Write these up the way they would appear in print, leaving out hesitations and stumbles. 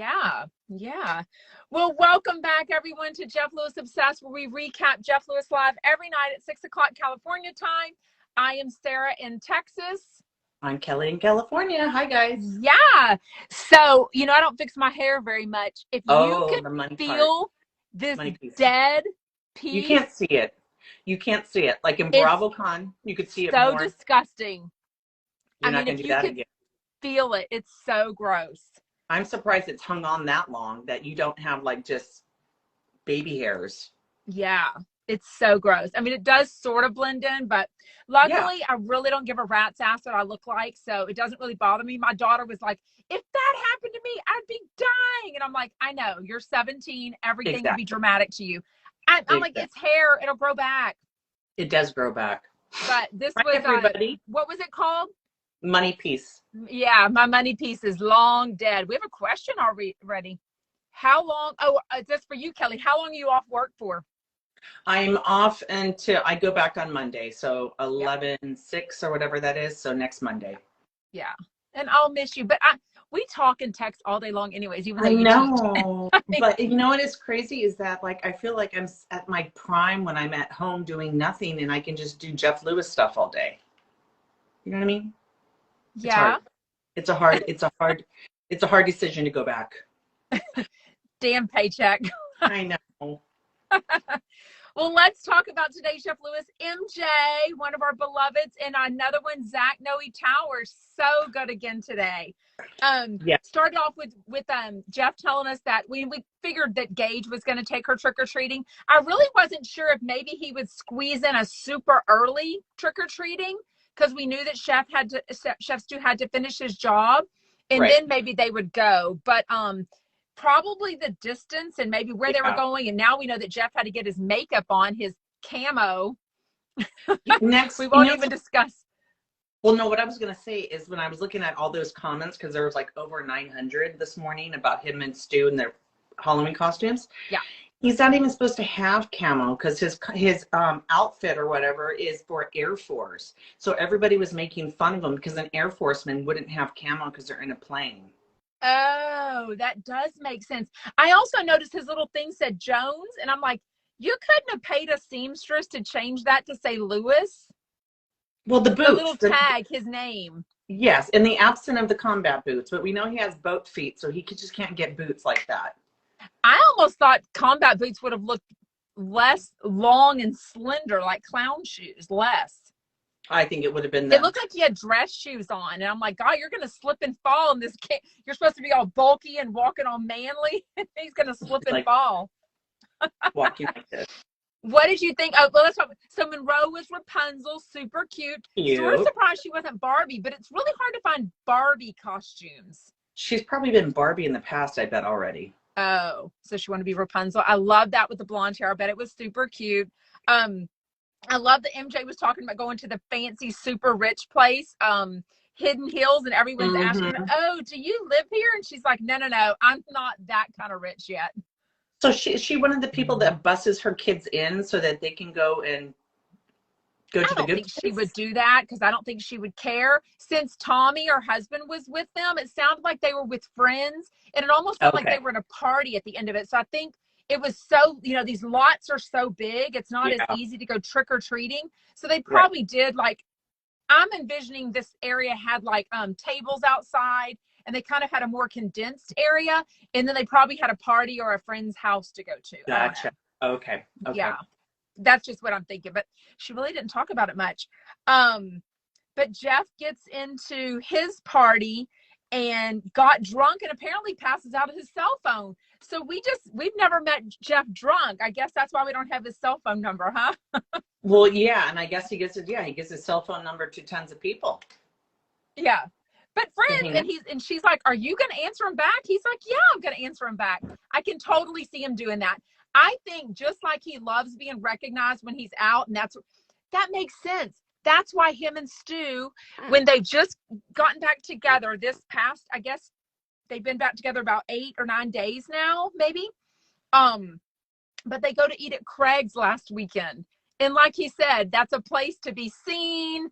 Yeah, yeah. Well, welcome back everyone to Jeff Lewis Obsessed, where we recap Jeff Lewis Live every night at 6 o'clock California time. I am Sarah in Texas. I'm Kelly in California. Hi, guys. Yeah. So, I don't fix my hair very much. If you Oh, could the money part, feel this money piece. dead You piece, can't see it. You can't see it. Like in it's BravoCon, you could see it so more. disgusting. I You're not mean, going if to do you that could again. feel it, it's so gross. I'm surprised it's hung on that long that you don't have like just baby hairs. Yeah, it's so gross. I mean, it does sort of blend in, but Yeah, luckily I really don't give a rat's ass what I look like, so it doesn't really bother me. My daughter was like, if that happened to me, I'd be dying. And I'm like, I know, you're 17, everything will be exactly. dramatic to you. I'm like, Exactly. it's hair, it'll grow back. It does grow back. But this Hi, was, everybody. what was it called? Money piece. Yeah, my money piece is long dead. We have a question already. How long? Oh, just for you, Kelly. How long are you off work for? I'm off until I go back on Monday. So Yeah. 11/6 or whatever that is. So next Monday. Yeah. And I'll miss you. But we talk and text all day long anyways, even though I you teach. know, but you know what is crazy is that like I feel like I'm at my prime when I'm at home doing nothing and I can just do Jeff Lewis stuff all day. You know what I mean? It's Yeah. hard. It's a hard decision to go back. Damn paycheck. I know. Well, let's talk about today's Jeff Lewis. MJ, one of our beloveds, and another one, Zach Noe Towers. So good again today. Yeah. Started off with Jeff telling us that we figured that Gage was going to take her trick-or-treating. I really wasn't sure if maybe he would squeeze in a super early trick-or-treating because we knew that Chef Stu had to finish his job, and Right. then maybe they would go. But probably the distance and maybe where they were Yeah. going. And now we know that Jeff had to get his makeup on, his camo. Next, We won't even discuss. Well, no, what I was going to say is when I was looking at all those comments, because there was like over 900 this morning about him and Stu and their Halloween costumes. Yeah. He's not even supposed to have camo because his outfit or whatever is for Air Force. So everybody was making fun of him because an Air Forceman wouldn't have camo because they're in a plane. Oh, that does make sense. I also noticed his little thing said Jones, and I'm like, you couldn't have paid a seamstress to change that to say Lewis. Well, the The boots. little tag, his name. Yes, in the absence of the combat boots, but we know he has boat feet, so he just can't get boots like that. I almost thought combat boots would have looked less long and slender, like clown shoes, less. I think it would have been It looked like he had dress shoes on, and I'm like, God, you're gonna slip and fall in this. You're supposed to be all bulky and walking all manly, and he's gonna slip and fall. Walking like this. What did you think? Oh, well, let's talk. So Monroe was Rapunzel, super cute. Sort of surprised she wasn't Barbie, but it's really hard to find Barbie costumes. She's probably been Barbie in the past, I bet already. Oh, so she wanted to be Rapunzel. I love that with the blonde hair. I bet it was super cute. I love that MJ was talking about going to the fancy, super rich place, Hidden Hills, and everyone's asking her, oh, do you live here? And she's like, no, I'm not that kind of rich yet. So is she one of the people that buses her kids in so that they can go and go to the good place? I don't think she would do that because I don't think she would care. Since Tommy, her husband, was with them, it sounded like they were with friends, and it almost felt like they were in a party at the end of it. So I think it was so, these lots are so big, it's not as easy to go trick-or-treating. So they probably did, like, I'm envisioning this area had like tables outside, and they kind of had a more condensed area, and then they probably had a party or a friend's house to go to. Gotcha. Okay. Yeah, that's just what I'm thinking, but she really didn't talk about it much. But Jeff gets into his party and got drunk and apparently passes out his cell phone. So we've never met Jeff drunk. I guess that's why we don't have his cell phone number, huh? Well, yeah, and I guess he gives his cell phone number to tons of people. Yeah. But friends, and she's like, are you going to answer him back? He's like, yeah, I'm going to answer him back. I can totally see him doing that. I think just like he loves being recognized when he's out, and that makes sense. That's why him and Stu, when they've just gotten back together this past, I guess they've been back together about 8 or 9 days now, maybe. But they go to eat at Craig's last weekend. And like he said, that's a place to be seen.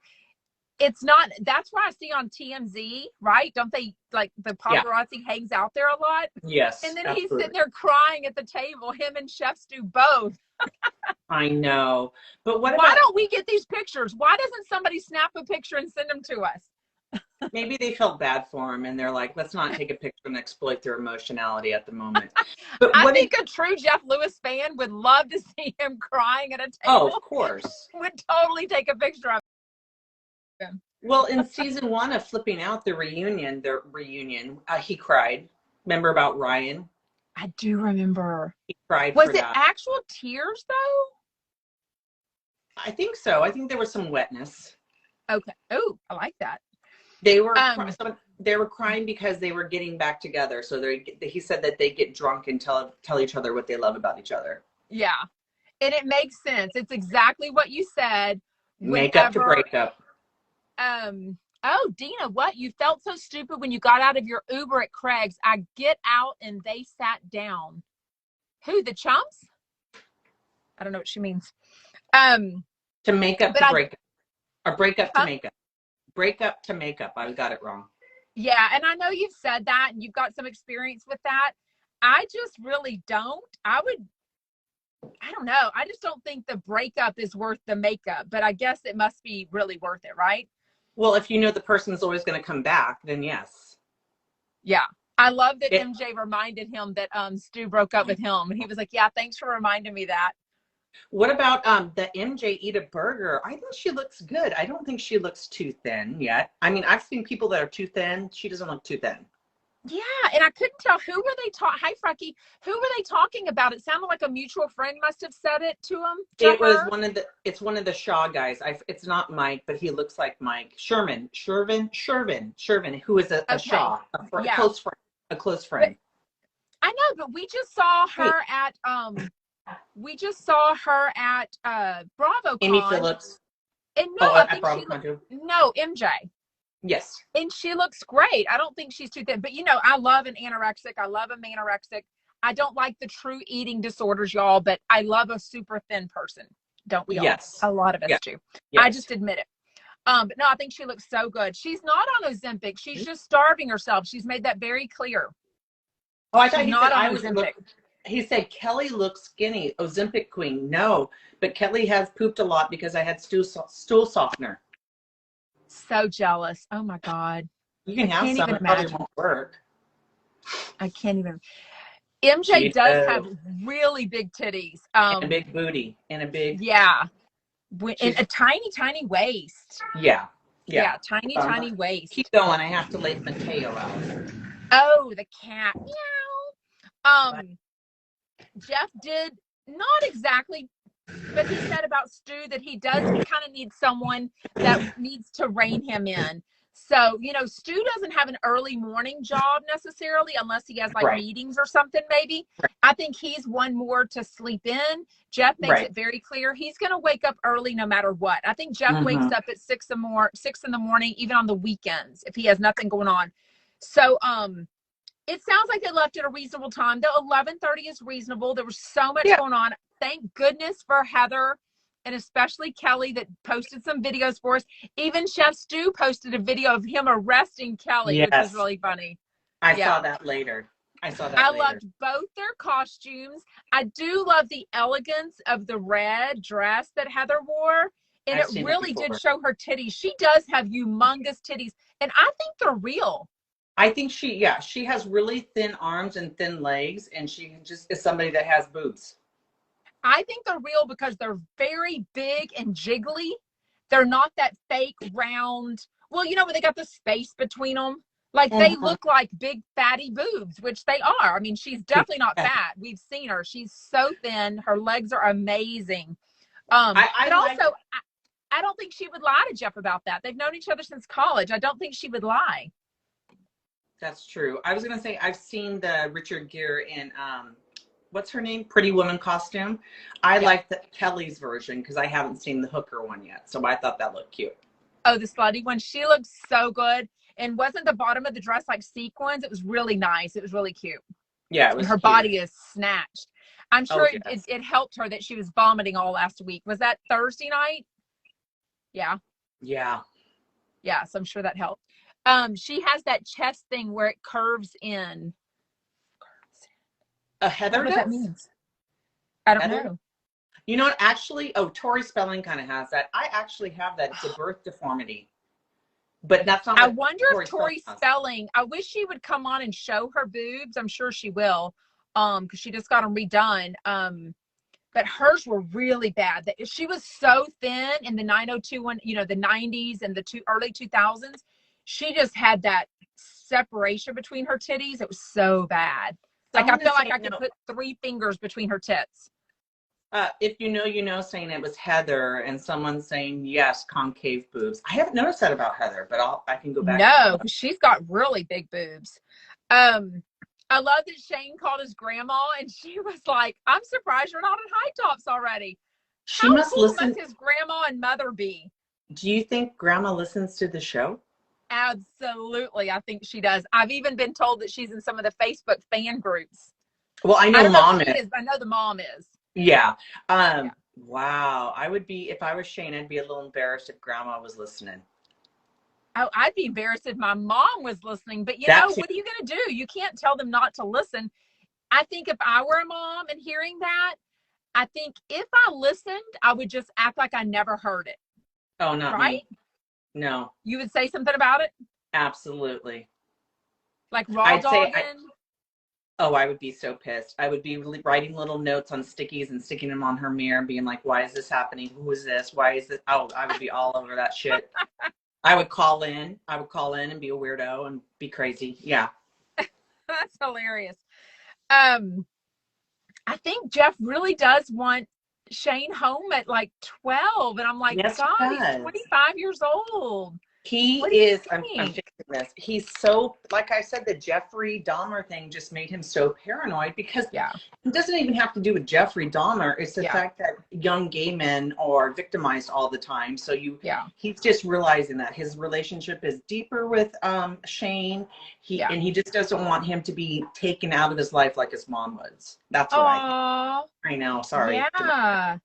it's not, that's why I see on TMZ, right? Don't they, like, the paparazzi hangs out there a lot? Yes, And then absolutely. he's sitting there crying at the table, him and Chef Stu both. I know. But why don't we get these pictures? Why doesn't somebody snap a picture and send them to us? Maybe they felt bad for him and they're like, let's not take a picture and exploit their emotionality at the moment. But I think a true Jeff Lewis fan would love to see him crying at a table. Oh, of course. Would totally take a picture of him. Well, in season 1 of Flipping Out, the reunion, he cried. Remember about Ryan? I do remember. He cried. Was it actual tears though? I think so. I think there was some wetness. Okay. Oh, I like that. They were crying because they were getting back together. So he said that they get drunk and tell each other what they love about each other. Yeah, and it makes sense. It's exactly what you said. Make up to break up. Oh, Dina, what? You felt so stupid when you got out of your Uber at Craig's. I get out and they sat down. Who, the chumps? I don't know what she means. To make up to break up. Or break up to make up. Break up to make up. I got it wrong. Yeah, and I know you've said that and you've got some experience with that. I just really don't. I don't know. I just don't think the breakup is worth the makeup, but I guess it must be really worth it, right? Well, if you know the person's always going to come back, then yes. Yeah. I love that MJ reminded him that Stu broke up with him. And he was like, yeah, thanks for reminding me that. What about the MJ eat a burger? I think she looks good. I don't think she looks too thin yet. I mean, I've seen people that are too thin. She doesn't look too thin. Yeah, and I couldn't tell who were they talking. Hi, Frecky. Who were they talking about? It sounded like a mutual friend must have said it to him. It's one of the Shaw guys. It's not Mike, but he looks like Mike. Sherman, who is a Shaw, a close friend. I know, but we just saw her at BravoCon. Amy Phillips. And no, I think no, MJ. Yes. And she looks great. I don't think she's too thin. But, you know, I love an anorexic. I love a manorexic. I don't like the true eating disorders, y'all, but I love a super thin person. Don't we all? Yes. A lot of us do. Yes. I just admit it. But no, I think she looks so good. She's not on Ozempic. She's just starving herself. She's made that very clear. Oh, I thought he said I was Ozempic. He said, Kelly looks skinny. Ozempic queen. No, but Kelly has pooped a lot because I had stool softener. So jealous. Oh my God. You can have some. It probably won't work. I can't even. MJ does have really big titties. And a big booty. And a big. Yeah. And a tiny, tiny waist. Yeah. Tiny waist. Keep going. I have to let Mateo out. Oh, the cat. Meow. Jeff did not exactly, but he said about Stu that he kind of need someone that needs to rein him in. So, you know, Stu doesn't have an early morning job necessarily unless he has like meetings or something, maybe. I think he's one more to sleep in. Jeff makes it very clear he's going to wake up early no matter what. I think Jeff wakes up at 6 in the morning, even on the weekends, if he has nothing going on. So, it sounds like they left at a reasonable time. The 11:30 is reasonable. There was so much going on. Thank goodness for Heather and especially Kelly that posted some videos for us. Even Chef Stu posted a video of him arresting Kelly, which was really funny. I saw that later. I loved both their costumes. I do love the elegance of the red dress that Heather wore. And it really did show her titties. She does have humongous titties. And I think they're real. I think she has really thin arms and thin legs, and she just is somebody that has boobs. I think they're real because they're very big and jiggly. They're not that fake round. Well, you know, but they got the space between them. Like they look like big fatty boobs, which they are. I mean, she's definitely not fat. We've seen her. She's so thin. Her legs are amazing. I don't think she would lie to Jeff about that. They've known each other since college. I don't think she would lie. That's true. I was going to say, I've seen the Richard Gere in, what's her name? Pretty Woman costume. I like the Kelly's version because I haven't seen the hooker one yet. So I thought that looked cute. Oh, the slutty one. She looks so good. And wasn't the bottom of the dress like sequins? It was really nice. It was really cute. Yeah, it was. And her body is snatched. I'm sure it helped her that she was vomiting all last week. Was that Thursday night? Yeah. Yeah. Yeah, so I'm sure that helped. She has that chest thing where it curves in. A I don't Heather know what that does? means. I don't Heather? know. You know what? Actually, oh, Tori Spelling kind of has that. I actually have that. It's a birth deformity, but that's not I what wonder if Tori Spelling Tori has. Spelling, I wish she would come on and show her boobs. I'm sure she will. Because she just got them redone. But hers were really bad. She was so thin in the 902 the 90s and the early 2000s. She just had that separation between her titties. It was so bad. Like I Someone feel is like saying I could no. put 3 fingers between her tits. If you know, saying it was Heather, and someone's saying yes, concave boobs. I haven't noticed that about Heather, but I can go back and No, look. because she's got really big boobs. Um, I love that Shane called his grandma and she was like, I'm surprised you're not in high tops already. She How must cool must listen. his grandma and mother be? Do you think Grandma listens to the show? Absolutely. I think she does. I've even been told that she's in some of the Facebook fan groups. Well, I I know don't know if Mom she is. is, but I know the mom is. Yeah. Yeah. Wow. I would be, if I was Shane, I'd be a little embarrassed if Grandma was listening. Oh, I'd be embarrassed if my mom was listening, but That too. what are you going to do? You can't tell them not to listen. I think if I were a mom and hearing that, I think if I listened, I would just act like I never heard it. Oh, not Right? me. No, You would say something about it, absolutely. like raw I'd say dogging. oh, I would be so pissed. I would be writing little notes on stickies and sticking them on her mirror and being like, why is this happening? Who is this? Why is this? Oh, I would be all over that shit. I would call in. I would call in and be a weirdo and be crazy. Yeah. That's hilarious. Um, I think Jeff really does want Shane home at like 12. And I'm like, Yes, he God, he's does. 25 years old. He What do is, you I'm think? fixing this. He's so, like I said, the Jeffrey Dahmer thing just made him so paranoid because Yeah. it doesn't even have to do with Jeffrey Dahmer. It's the Yeah. fact that young gay men are victimized all the time. So Yeah. he's just realizing that his relationship is deeper with Shane. Yeah. And he just doesn't want him to be taken out of his life like his mom was. That's what I think. Oh, I know, sorry. yeah.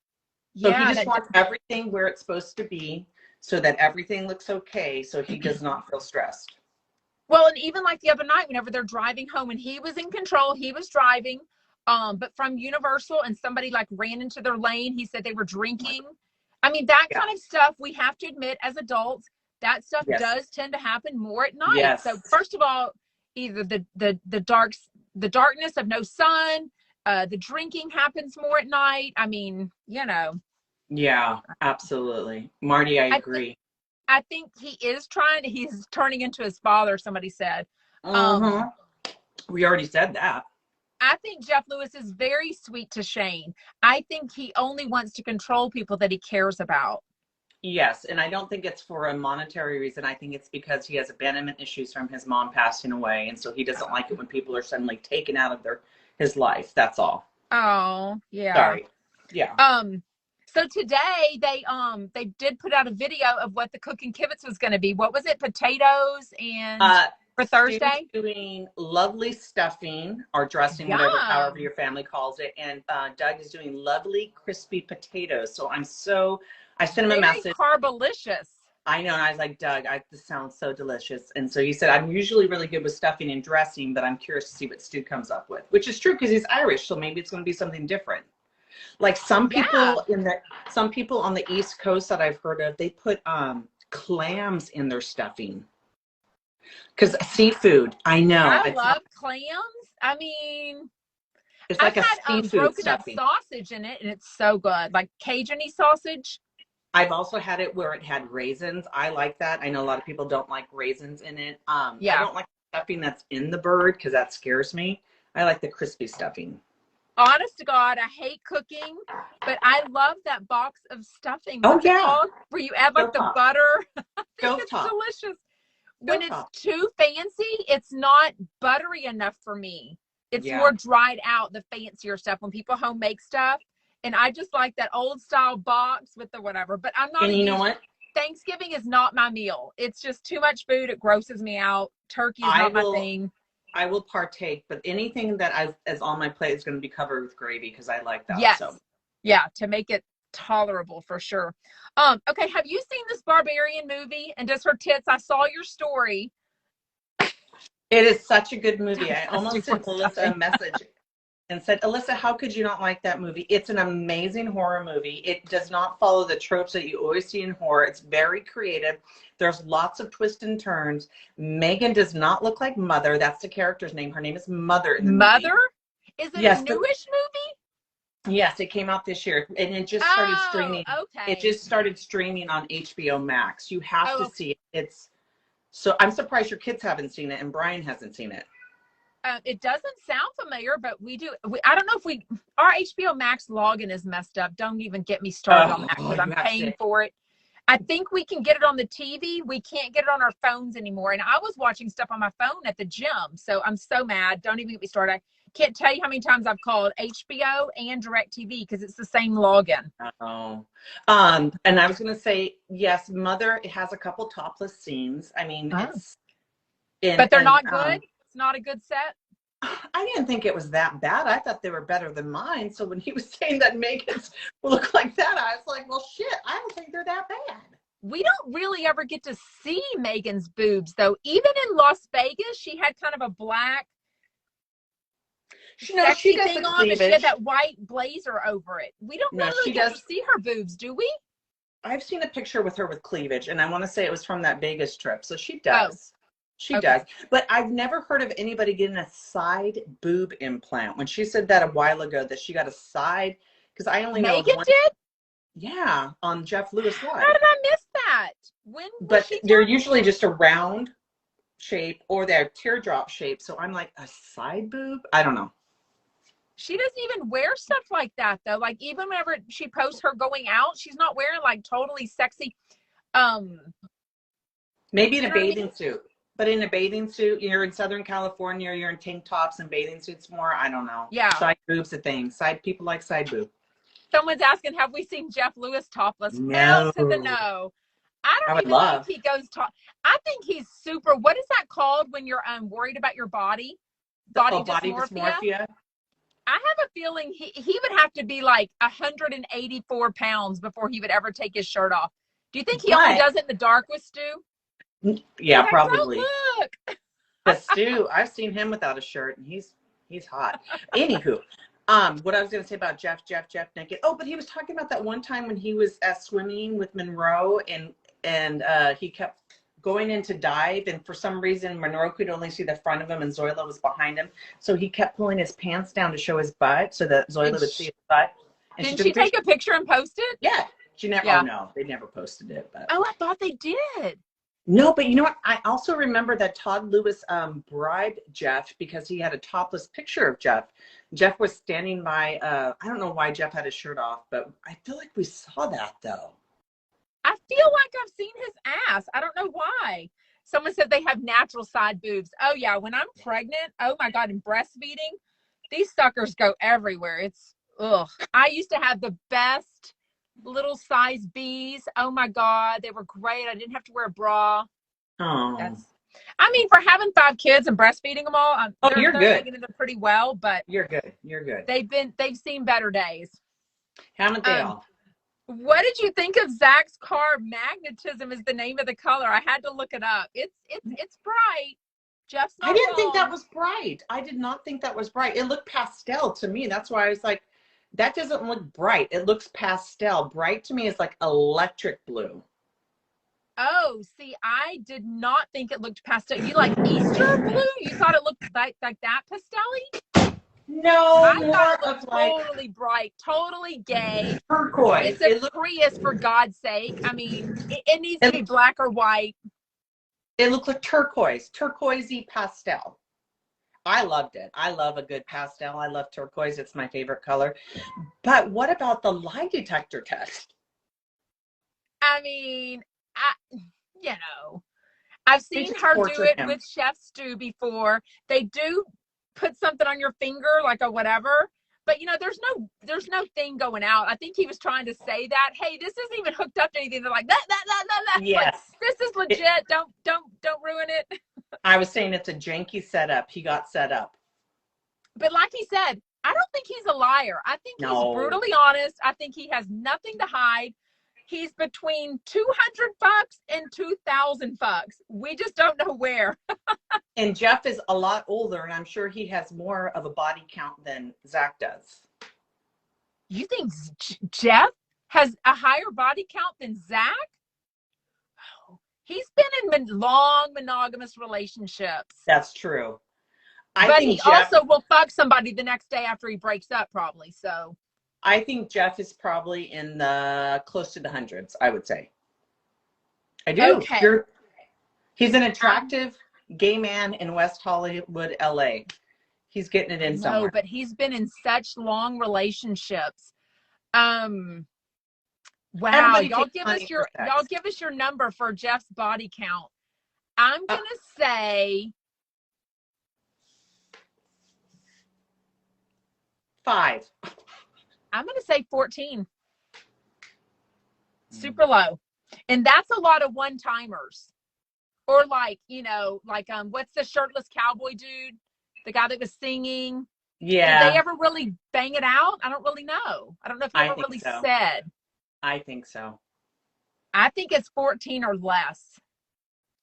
So he Yeah. just wants everything where it's supposed to be so that everything looks okay, so he does not feel stressed. Well, and even like the other night, whenever they're driving home and he was in control, he was driving, but from Universal and somebody like ran into their lane. He said they were drinking. I mean, that Yeah. kind of stuff, we have to admit as adults, that stuff Yes. does tend to happen more at night. Yes. So first of all, either the darkness of no sun, the drinking happens more at night. I mean, Yeah, absolutely. Marty, I I think agree. I think he's turning into his father, somebody said. Um, Mm-hmm. We already said that. I think Jeff Lewis is very sweet to Shane. I think he only wants to control people that he cares about. Yes, and I don't think it's for a monetary reason. I think it's because he has abandonment issues from his mom passing away, and so he doesn't like it when people are suddenly taken out of his life. That's all. Oh, yeah. Sorry. Yeah. So today they did put out a video of what the cooking kibitz was going to be. What was it? Potatoes and for Stu's Thursday? doing lovely stuffing or dressing, whatever, however Yum. your family calls it, and Doug is doing lovely crispy potatoes. So I sent him a Very message. carbolicious. I know, and I was like, Doug, this sounds so delicious. And so he said, I'm usually really good with stuffing and dressing, but I'm curious to see what Stu comes up with, which is true because he's Irish, so maybe it's going to be something different. Like some Yeah. people on the East Coast that I've heard of, they put clams in their stuffing. Because seafood, I know. I love clams. I mean, It's I've like a had seafood broken up stuffing. sausage in it, and it's so good, like Cajun-y sausage. I've also had it where it had raisins. I like that. I know a lot of people don't like raisins in it. I Yeah. don't like stuffing that's in the bird because that scares me. I like the crispy stuffing. Honest to God, I hate cooking, but I love that box of stuffing. Oh, What's it yeah. called? Where you add like the Stovetop. butter. I think it's Stovetop. delicious. When it's Stovetop. too fancy, it's not buttery enough for me. It's Yeah. more dried out, the fancier stuff when people home make stuff. And I just like that old style box with the whatever. But I'm not And you know what? Thanksgiving is not my meal. It's just too much food. It grosses me out. Turkey is not my thing. I will partake, but anything that is on my plate is going to be covered with gravy because I like that. Yes. So. Yeah, to make it tolerable for sure. Okay, have you seen this Barbarian movie? And does her tits? I saw your story. It is such a good movie. I Disgusting almost sent Alyssa a message and said, Alyssa, how could you not like that movie? It's an amazing horror movie. It does not follow the tropes that you always see in horror. It's very creative. There's lots of twists and turns. Megan does not look like Mother. That's the character's name. Her name is Mother in the movie. Mother? Is it Yes, a newish movie? Yes, it came out this year, and it just started streaming. Okay. It just started streaming on HBO Max. You have to see it. It's so I'm surprised your kids haven't seen it, and Brian hasn't seen it. It doesn't sound familiar, but we do. I don't know if our HBO Max login is messed up. Don't even get me started on that because I'm paying for it. I think we can get it on the TV. We can't get it on our phones anymore. And I was watching stuff on my phone at the gym. So I'm so mad. Don't even get me started. I can't tell you how many times I've called HBO and DirecTV because it's the same login. Oh. And I was going to say, yes, Mother, it has a couple topless scenes. I mean, but they're not good. It's not a good set. I didn't think it was that bad. I thought they were better than mine. So when he was saying that Megan's look like that, I was like, well, shit, I don't think they're that bad. We don't really ever get to see Megan's boobs, though. Even in Las Vegas, she had kind of a black sexy thing on, but she had that white blazer over it. We don't really get to see her boobs, do we? I've seen a picture with her with cleavage, and I want to say it was from that Vegas trip. So she does. She does. But I've never heard of anybody getting a side boob implant. When she said that a while ago, that she got a side, because I only know Megan did? Yeah, on Jeff Lewis Live. How did I miss that? But they're usually just a round shape or they're teardrop shape. So I'm like, a side boob? I don't know. She doesn't even wear stuff like that, though. Like, even whenever she posts her going out, she's not wearing, like, totally sexy. Maybe in a bathing suit. But in a bathing suit, you're in Southern California, you're in tank tops and bathing suits more. I don't know. Yeah. Side boob's a thing. People like side boob. Someone's asking, have we seen Jeff Lewis topless? No. Hell to the no. I don't even think he goes I think he's super. What is that called when you're worried about your body? Body dysmorphia. I have a feeling he would have to be like 184 pounds before he would ever take his shirt off. Do you think he only does it in the dark with Stu? Yeah, probably. Oh, look. But Stu, I've seen him without a shirt, and he's hot. Anywho, what I was going to say about Jeff naked. Oh, but he was talking about that one time when he was swimming with Monroe, and he kept going in to dive, and for some reason Monroe could only see the front of him, and Zoila was behind him, so he kept pulling his pants down to show his butt, so that Zoila would see his butt. And didn't she take a picture and post it? Yeah, she never. Yeah. Oh no, they never posted it. But I thought they did. No, but you know what? I also remember that Todd Lewis bribed Jeff because he had a topless picture of Jeff. Jeff was standing by, I don't know why Jeff had his shirt off, but I feel like we saw that though. I feel like I've seen his ass. I don't know why. Someone said they have natural side boobs. Oh yeah, when I'm pregnant, oh my God, and breastfeeding, these suckers go everywhere. It's, ugh. I used to have the best little size B's. Oh my God, they were great. I didn't have to wear a bra. Oh. I mean, for having 5 kids and breastfeeding them all, you're good. Making it pretty well, but you're good. You're good. They've seen better days. Haven't they all? What did you think of Zach's car? Magnetism is the name of the color. I had to look it up. It's bright. Jeff's not I didn't wrong. think that was bright. I did not think that was bright. It looked pastel to me. That's why I was like, that doesn't look bright. It looks pastel. Bright to me is like electric blue. Oh, see, I did not think it looked pastel. You like Easter blue? You thought it looked like that pastel-y? No, I thought it looked totally bright, totally gay. Turquoise. It's a Prius, for God's sake. I mean, it needs to be black or white. It looked like turquoisey pastel. I loved it. I love a good pastel. I love turquoise. It's my favorite color. But what about the lie detector test? I mean, I've seen her do it with Chef Stu before. They do put something on your finger, like a whatever. But there's no thing going out. I think he was trying to say that, hey, this isn't even hooked up to anything. They're like that. Yes. Like, this is legit. Don't ruin it. I was saying it's a janky setup. He got set up. But like he said, I don't think he's a liar. I think he's No. brutally honest. I think he has nothing to hide. He's between 200 fucks and 2,000 fucks. We just don't know where. And Jeff is a lot older, and I'm sure he has more of a body count than Zach does. You think Jeff has a higher body count than Zach? He's been in long monogamous relationships. That's true. But he also will fuck somebody the next day after he breaks up, probably. So I think Jeff is probably in the close to the hundreds, I would say. I do. Okay. He's an attractive gay man in West Hollywood, LA. He's getting it in somewhere. No, but he's been in such long relationships. Wow, y'all give us your number for Jeff's body count. I'm gonna say 5. I'm gonna say 14. Super low. And that's a lot of one-timers. Or like, what's the shirtless cowboy dude? The guy that was singing. Yeah. Did they ever really bang it out? I don't really know. I don't know if he ever really said. I think so. I think it's 14 or less.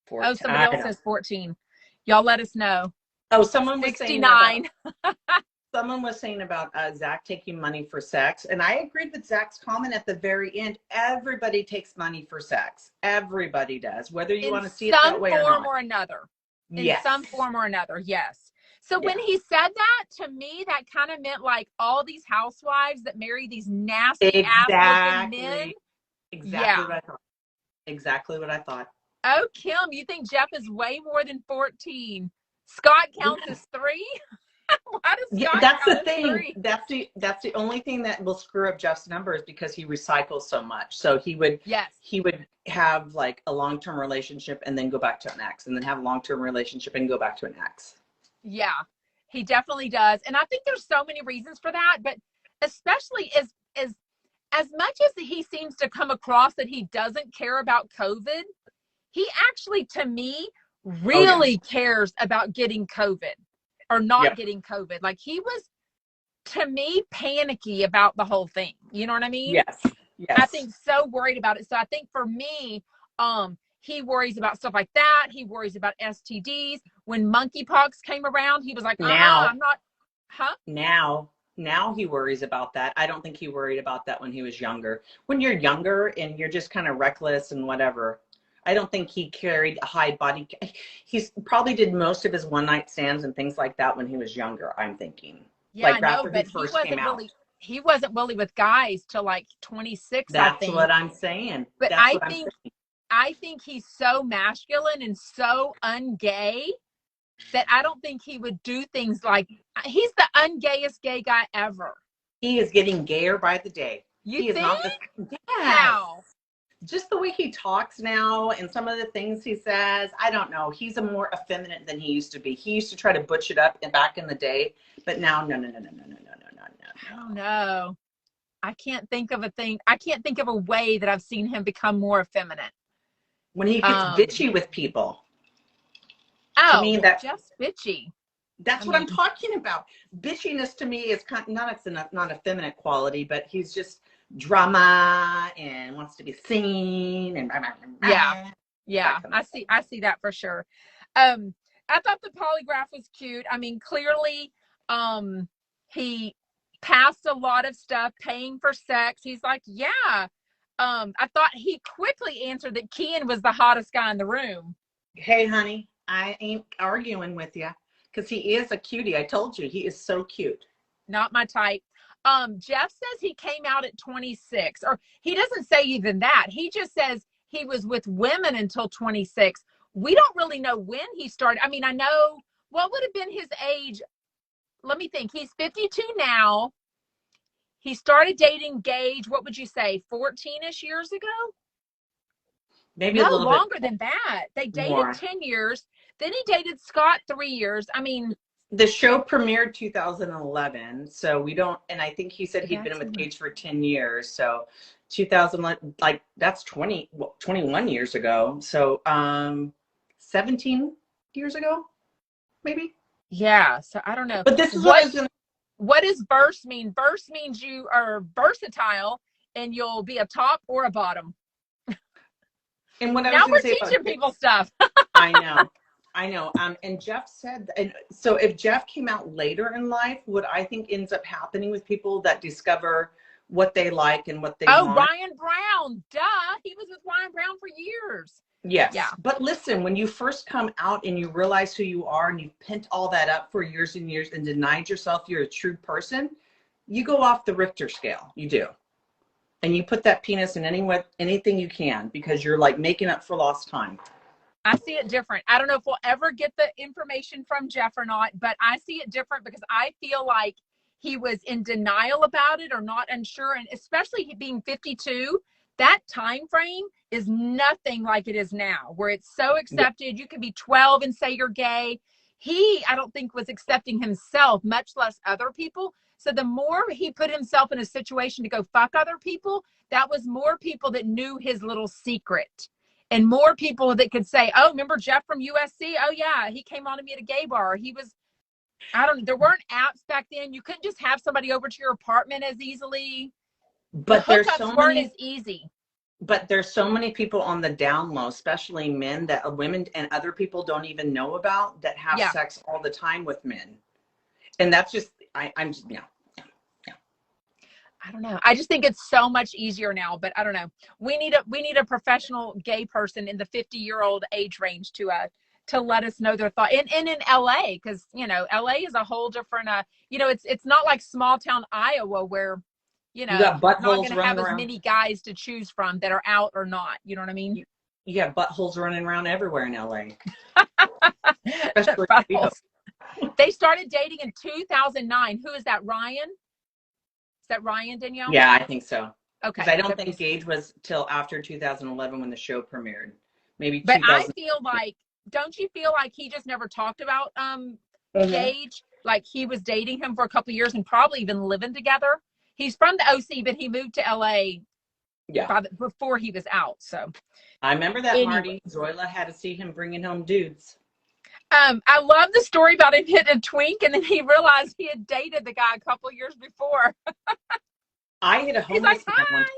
14. Oh, somebody else says 14. Y'all let us know. Oh, someone was 69. Someone was saying about Zach taking money for sex, and I agreed with Zach's comment at the very end. Everybody takes money for sex. Everybody does, whether you want to see it that way or not. In some form or another. In some form or another, yes. So when he said that, to me, that kind of meant like all these housewives that marry these nasty ass men. Exactly what I thought. Exactly what I thought. Oh, Kim, you think Jeff is way more than 14? Scott counts as 3? Why does Scott that's count the thing. 3? That's the only thing that will screw up Jeff's numbers, because he recycles so much. So he would have like a long-term relationship and then go back to an ex, and then have a long-term relationship and go back to an ex. Yeah, he definitely does. And I think there's so many reasons for that, but especially as much as he seems to come across that he doesn't care about COVID, he actually, to me, really cares about getting COVID or not getting COVID. Like, he was, to me, panicky about the whole thing. You know what I mean? Yes. I think so worried about it. So I think for me, he worries about stuff like that. He worries about STDs. When monkeypox came around, he was like, I'm not, Now he worries about that. I don't think he worried about that when he was younger. When you're younger and you're just kind of reckless and whatever, I don't think he carried a high body. He's probably did most of his one-night stands and things like that when he was younger, I'm thinking. Yeah, like, I know, but he wasn't really with guys till like 26, I think. That's what I'm saying. But I think he's so masculine and so ungay that I don't think he would do things like, he's the ungayest gay guy ever. He is getting gayer by the day. You think? How? Just the way he talks now and some of the things he says, I don't know. He's a more effeminate than he used to be. He used to try to butch it up back in the day, but now, no. I don't know. I can't think of a way that I've seen him become more effeminate. When he gets bitchy with people. Oh, that's just bitchy. That's what I'm talking about. Bitchiness to me is not a feminine quality, but he's just drama and wants to be seen and yeah. I see that for sure. I thought the polygraph was cute. I mean, clearly, he passed a lot of stuff, paying for sex. He's like, yeah. I thought he quickly answered that Kian was the hottest guy in the room. Hey, honey, I ain't arguing with you, because he is a cutie. I told you, he is so cute. Not my type. Jeff says he came out at 26, or he doesn't say even that. He just says he was with women until 26. We don't really know when he started. I mean, I know what would have been his age. Let me think. He's 52 now. He started dating Gage, what would you say, 14-ish years ago? Maybe a little longer than that. They dated 10 years. Then he dated Scott 3 years. I mean, the show premiered 2011, so we don't, and I think he said he'd been with Gage for 10 years. So 2000, like that's 21 years ago. So 17 years ago, maybe. Yeah. So I don't know. But this is what I was going to What does verse mean? Verse means you are versatile and you'll be a top or a bottom. And what I was Now going we're to say teaching about, people stuff. I know. I know. And Jeff said, and so if Jeff came out later in life, what I think ends up happening with people that discover what they like and what they Oh, want. Ryan Brown. Duh. He was with Ryan Brown for years. Yes. Yeah. But listen, when you first come out and you realize who you are and you've pent all that up for years and years and denied yourself you're a true person, you go off the Richter scale. You do. And you put that penis in anything you can because you're like making up for lost time. I see it different. I don't know if we'll ever get the information from Jeff or not, but I see it different because I feel like he was in denial about it or not unsure. And especially being 52, that time frame is nothing like it is now, where it's so accepted. You can be 12 and say you're gay. He, I don't think, was accepting himself, much less other people. So the more he put himself in a situation to go fuck other people, that was more people that knew his little secret. And more people that could say, oh, remember Jeff from USC? Oh, yeah, he came on to me at a gay bar. He was, there weren't apps back then. You couldn't just have somebody over to your apartment as easily. But The hookups weren't as easy. But there's so many people on the down low, especially men, that women and other people don't even know about that have sex all the time with men. And that's just, I'm just, I don't know. I just think it's so much easier now, but I don't know. We need a professional gay person in the 50-year-old age range to let us know their thought. And in LA, because LA is a whole different it's not like small town Iowa where you got you're not going to have as many guys to choose from that are out or not. You know what I mean? You have buttholes running around everywhere in LA. Especially They started dating in 2009. Who is that, Ryan? Is that Ryan, Danielle? Yeah, I think so. Okay. Because I don't think Gage was till after 2011 when the show premiered. Maybe. But I feel like, don't you feel like he just never talked about Gage? Like he was dating him for a couple of years and probably even living together. He's from the OC, but he moved to LA before he was out. So I remember that Marty Zoila had to see him bringing home dudes. I love the story about him hitting a twink and then he realized he had dated the guy a couple of years before. I hit a homeless man one time.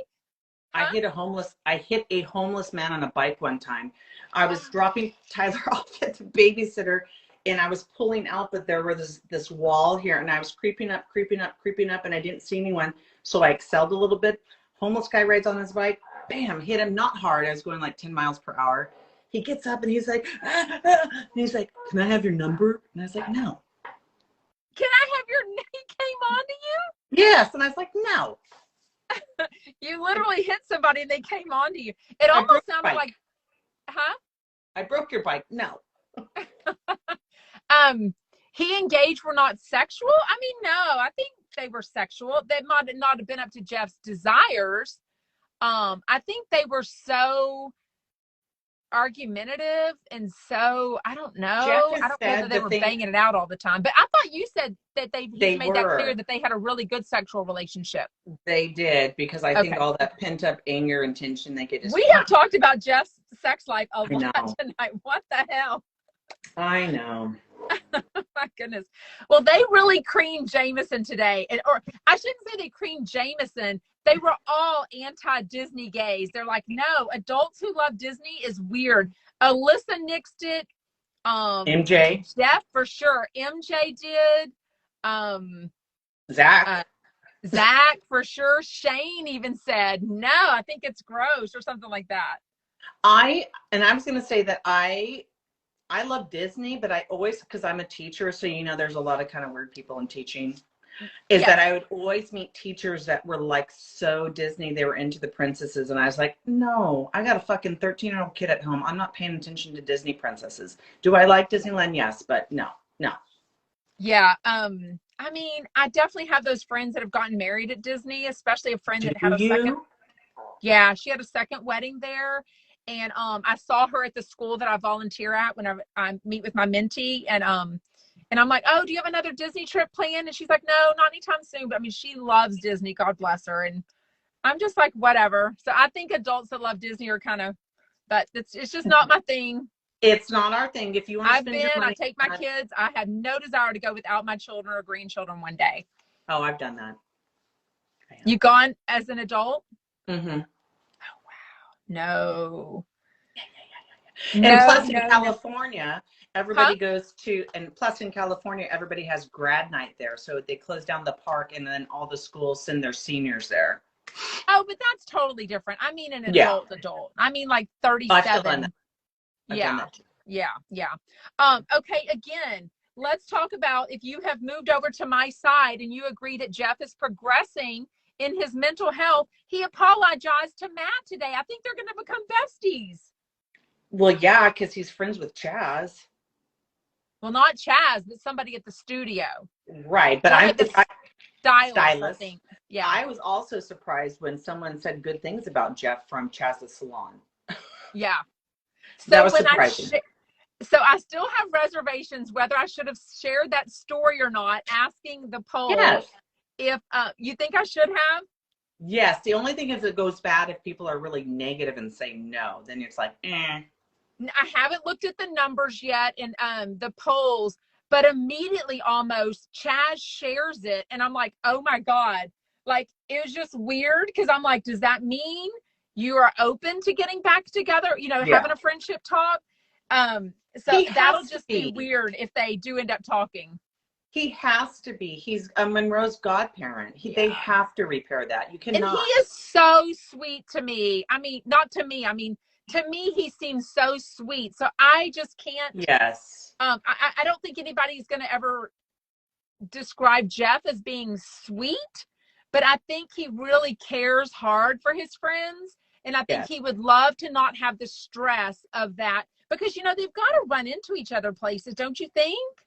I hit a homeless man on a bike one time. I was dropping Tyler off at the babysitter and I was pulling out, but there was this wall here and I was creeping up and I didn't see anyone. So I excelled a little bit. Homeless guy rides on his bike, bam, hit him, not hard. I was going like 10 miles per hour. He gets up and he's like, and he's like, can I have your number? And I was like, no. Can I have your, he came on to you? Yes. And I was like, no. You literally hit somebody and they came on to you. It almost sounded like, huh? I broke your bike. No. He and Gage were not sexual? I mean, no, I think they were sexual. They might not have been up to Jeff's desires. I think they were so argumentative and so I don't know. I don't know that they were banging it out all the time. But I thought you said that they made that clear that they had a really good sexual relationship. They did, because I think all that pent up anger and tension they could just. We have talked about Jeff's sex life a lot tonight. What the hell? I know. My goodness. Well, they really creamed Jameson today. Or I shouldn't say they creamed Jameson. They were all anti-Disney gays. They're like, no, adults who love Disney is weird. Alyssa nixed it. MJ. Jeff for sure. MJ did. Zach. Zach for sure. Shane even said, no, I think it's gross or something like that. I was going to say that I love Disney, but I always, because I'm a teacher, so there's a lot of kind of weird people in teaching, that I would always meet teachers that were like so Disney, they were into the princesses, and I was like, no, I got a fucking 13-year-old kid at home. I'm not paying attention to Disney princesses. Do I like Disneyland? Yes, but no. Yeah, I mean, I definitely have those friends that have gotten married at Disney, especially a friend that had a second. Yeah, she had a second wedding there. And I saw her at the school that I volunteer at when I meet with my mentee. And I'm like, oh, do you have another Disney trip planned? And she's like, no, not anytime soon. But I mean, she loves Disney. God bless her. And I'm just like, whatever. So I think adults that love Disney are kind of, but it's just not my thing. It's not our thing. If you want to spend your money, I take my kids. I have no desire to go without my children or grandchildren one day. Oh, I've done that. You gone as an adult? Mm-hmm. Oh, wow. No. And No, plus in no, no. California, everybody Huh? goes to, and plus in California, everybody has grad night there. So they close down the park and then all the schools send their seniors there. Oh, but that's totally different. I mean an Yeah. adult. I mean like I've still done that. 37. I've done Yeah. that too. Yeah. Yeah. Okay, again, let's talk about if you have moved over to my side and you agree that Jeff is progressing in his mental health. He apologized to Matt today. I think they're going to become besties. Well, yeah, because he's friends with Chaz. Well, not Chaz, but somebody at the studio. Right. But One of the stylists, I stylist. think. Yeah. I was also surprised when someone said good things about Jeff from Chaz's salon. Yeah. That So was when surprising. so I still have reservations whether I should have shared that story or not, asking the poll Yes. if you think I should have. Yes. The only thing is it goes bad if people are really negative and say no. Then it's like, eh. I haven't looked at the numbers yet in the polls, but immediately almost Chaz shares it. And I'm like, oh my God. Like, it was just weird because I'm like, does that mean you are open to getting back together, Yeah. having a friendship talk? So He that'll has to just be be. weird if they do end up talking. He has to be. He's a Monroe's godparent. They have to repair that. You And he cannot. is so sweet to me. I mean, not to me. I mean, to me, he seems so sweet. So I just can't. Yes. I don't think anybody's going to ever describe Jeff as being sweet, but I think he really cares hard for his friends. And I think Yes. he would love to not have the stress of that because, they've got to run into each other places, don't you think?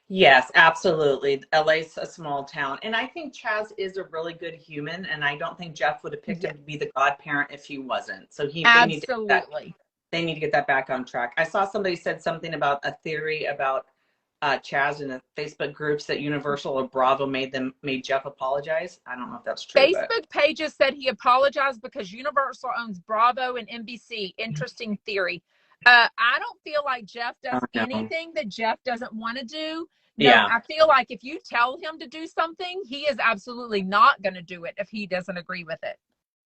Yes, absolutely. LA's a small town. And I think Chaz is a really good human. And I don't think Jeff would have picked him to be the godparent if he wasn't. So Absolutely. They need to get that back on track. I saw somebody said something about a theory about Chaz in the Facebook groups that Universal or Bravo made Jeff apologize. I don't know if that's true, but Facebook pages said he apologized because Universal owns Bravo and NBC. Interesting theory. I don't feel like Jeff does anything that Jeff doesn't want to do. No, yeah. I feel like if you tell him to do something, he is absolutely not going to do it if he doesn't agree with it.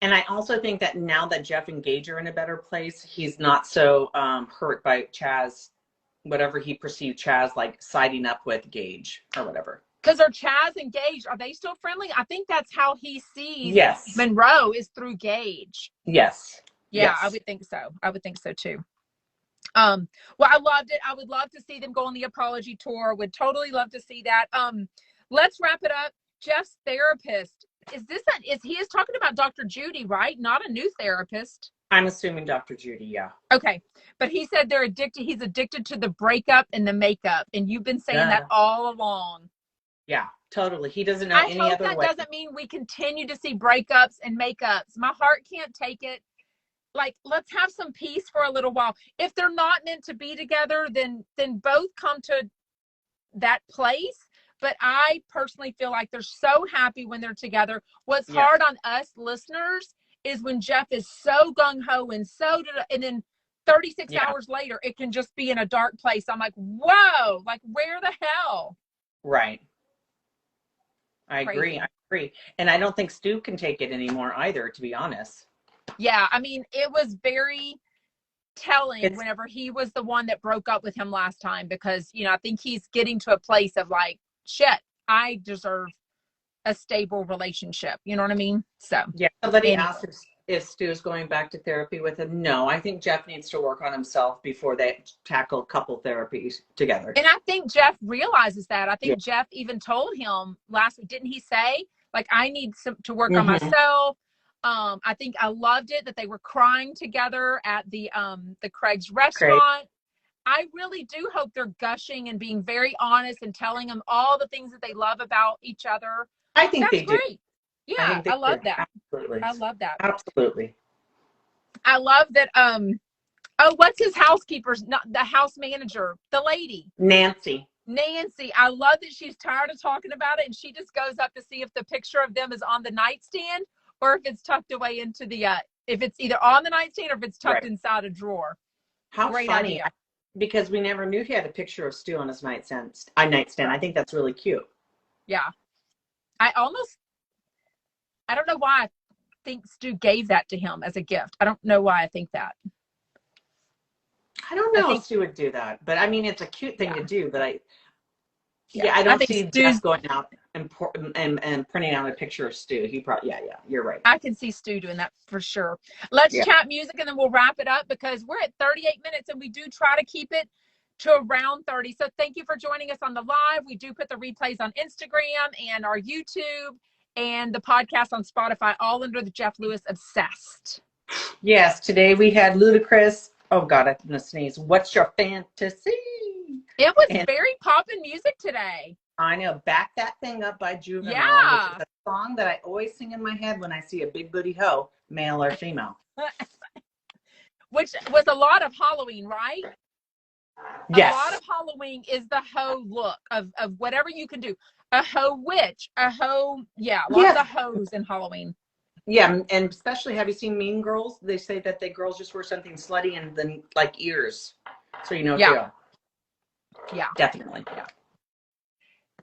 And I also think that now that Jeff and Gage are in a better place, he's not so hurt by Chaz, whatever he perceived Chaz like siding up with Gage or whatever. Because are Chaz and Gage, are they still friendly? I think that's how he sees Yes. Monroe is through Gage. Yes. Yeah, yes. I would think so. I would think so too. Well, I loved it. I would love to see them go on the apology tour. Would totally love to see that. Let's wrap it up. Jeff's therapist. He is talking about Dr. Judy, right? Not a new therapist. I'm assuming Dr. Judy, yeah. Okay. But he said he's addicted to the breakup and the makeup. And you've been saying that all along. Yeah, totally. He doesn't know any other way. I hope that doesn't mean we continue to see breakups and makeups. My heart can't take it. Like, let's have some peace for a little while. If they're not meant to be together, then both come to that place. But I personally feel like they're so happy when they're together. What's hard on us listeners is when Jeff is so gung-ho and then 36 hours later, it can just be in a dark place. I'm like, whoa, like where the hell? Right. I agree. And I don't think Stu can take it anymore either, to be honest. Yeah, I mean, it was very telling whenever he was the one that broke up with him last time because, I think he's getting to a place of like, shit, I deserve a stable relationship. You know what I mean? So yeah. Somebody asked if Stu is going back to therapy with him. No, I think Jeff needs to work on himself before they tackle couple therapies together. And I think Jeff realizes that. I think Jeff even told him last week, didn't he say, like, I need to work on myself. I think I loved it that they were crying together at the Craig's restaurant. I really do hope they're gushing and being very honest and telling them all the things that they love about each other. I think that's they do. Great. Yeah, I love that. Absolutely. I love that. Absolutely. I love that. What's his housekeeper's? Not the house manager, the lady. Nancy. I love that she's tired of talking about it and she just goes up to see if the picture of them is on the nightstand or if it's tucked away into the if it's either on the nightstand or if it's tucked inside a drawer. How Great funny. idea. Because we never knew he had a picture of Stu on his nightstand. I think that's really cute. Yeah. I don't know why I think Stu gave that to him as a gift. I don't know why I think that. I don't know if Stu would do that, but I mean, it's a cute thing to do, but I don't see Jeff going out and printing out a picture of Stu. He probably, you're right. I can see Stu doing that for sure. Let's chat music and then we'll wrap it up because we're at 38 minutes and we do try to keep it to around 30. So thank you for joining us on the live. We do put the replays on Instagram and our YouTube and the podcast on Spotify, all under the Jeff Lewis Obsessed. Yes, today we had Ludacris. Oh God, I'm gonna sneeze. What's your fantasy? It was very poppin' music today. I know. Back That Thing Up by Juvenile. Yeah. Which is a song that I always sing in my head when I see a big booty hoe, male or female. Which was a lot of Halloween, right? Yes. A lot of Halloween is the hoe look of whatever you can do. A hoe witch, a hoe, lots of hoes in Halloween. Yeah, and especially, have you seen Mean Girls? They say that the girls just wear something slutty and then like ears. So you know, yeah, definitely. Yeah.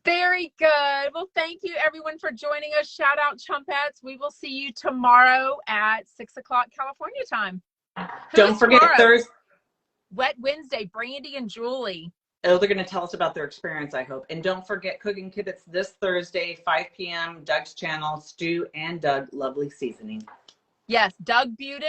Very good. Well, thank you everyone for joining us. Shout out Chumpettes. We will see you tomorrow at 6 o'clock California time. Don't forget Thursday. Wet Wednesday, Brandy and Julie. Oh, they're going to tell us about their experience, I hope. And don't forget Cooking Kibitz this Thursday, 5 p.m. Doug's channel, Stu and Doug, lovely seasoning. Yes, Doug Buden.